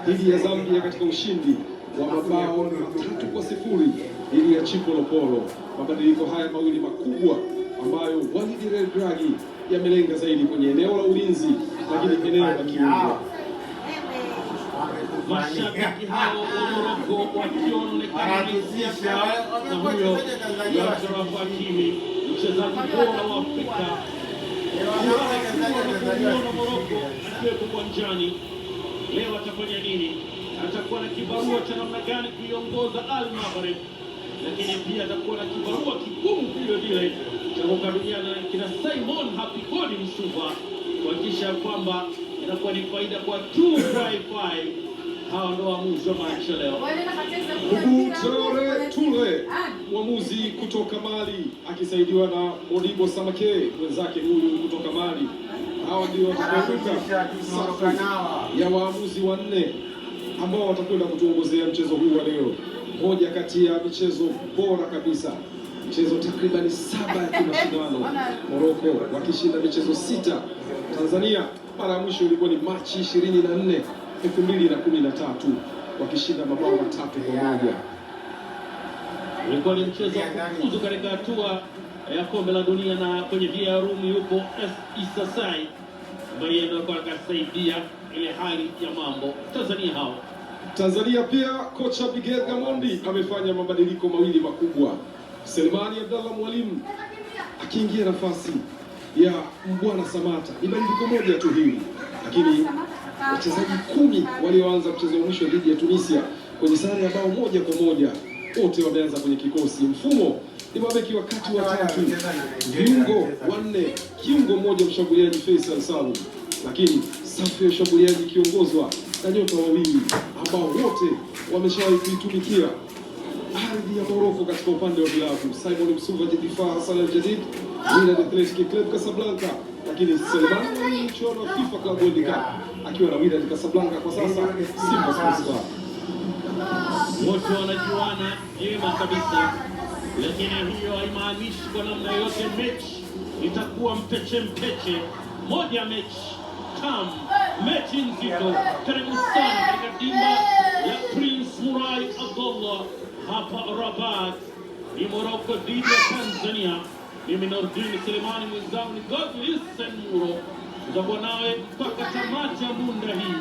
dhidi ya Zambia katika ushindi wa mabao 3-0 dhidi ya Chipolopolo. Mabadiliko haya mawili makubwa ambayo Walid Regragui yamelenga zaidi kwenye eneo la ulinzi, lakini eneo la kiungo. Mashabiki hao wa Morocco wakionekana na huyo Achraf Hakimi, mchezaji bora wa Afrika. Kuona Morocco akiwepo uwanjani leo atafanya nini? Atakuwa na kibarua cha namna gani kuiongoza Al Maghrib, lakini pia atakuwa na kibarua kigumu vile vile cha kukabiliana na kina Simon Hapigodi Msuva, kuhakikisha kwamba inakuwa ni faida kwa 2-5. Hawa ndo waamuzi wa maisha leo. Traore Toure, mwamuzi kutoka Mali akisaidiwa na Modibo Samake mwenzake huyu kutoka Mali. Hawa ndio watakaotoka ya waamuzi wanne ambao watakwenda kutuongozea mchezo huu wa leo. Moja kati ya michezo bora kabisa, michezo takriban 7 ya kimashindano. Morocco wakishinda michezo 6. Tanzania mara ya mwisho ilikuwa ni Machi 24, 2013 wakishinda mabao 3-1. Ilikuwa ni mchezo wa kufuzu katika hatua ya kombe la dunia, na kwenye VAR room yupo Issa Sai ambaye ndio akasaidia ile hali ya mambo. Tanzania pia kocha Miguel Gamondi amefanya mabadiliko mawili makubwa. Selemani Abdallah Mwalimu akiingia nafasi ya Mbwana Samata. Ni badiliko moja tu hili, lakini wachezaji 10 walioanza mchezo wa mwisho dhidi ya Tunisia kwenye sare ya bao 1-1 wote wameanza kwenye kikosi. Mfumo ni mabeki wa kati watatu, viungo 4, kiungo mmoja mshambuliaji Faisal Salum, lakini safu ya ushambuliaji kiongozwa na nyota wawili ambao wote wameshawahi kuitumikia ardhi ya Morocco katika upande wa vilabu. Simon Msuva Jedifa Hassan Al-Jadid, Wydad Athletic Club Casablanca, lakini Selemani ni mchuano wa FIFA Club World Cup akiwa na Wydad Casablanca kwa sasa Simba Sports Club. Wote wanajuana vyema kabisa, lakini hiyo haimaanishi kwa namna yote mechi itakuwa mpeche. Moja mechi tamu, mechi nzito. Karibu sana katika dimba ya Prince Moulay Abdallah hapa Rabat. Ni Morocco dhidi ya Tanzania. Mimi Nordin Selemani, mwenzangu ni Godlisten Muro. Tutakuwa nawe mpaka tamati ya munda hii.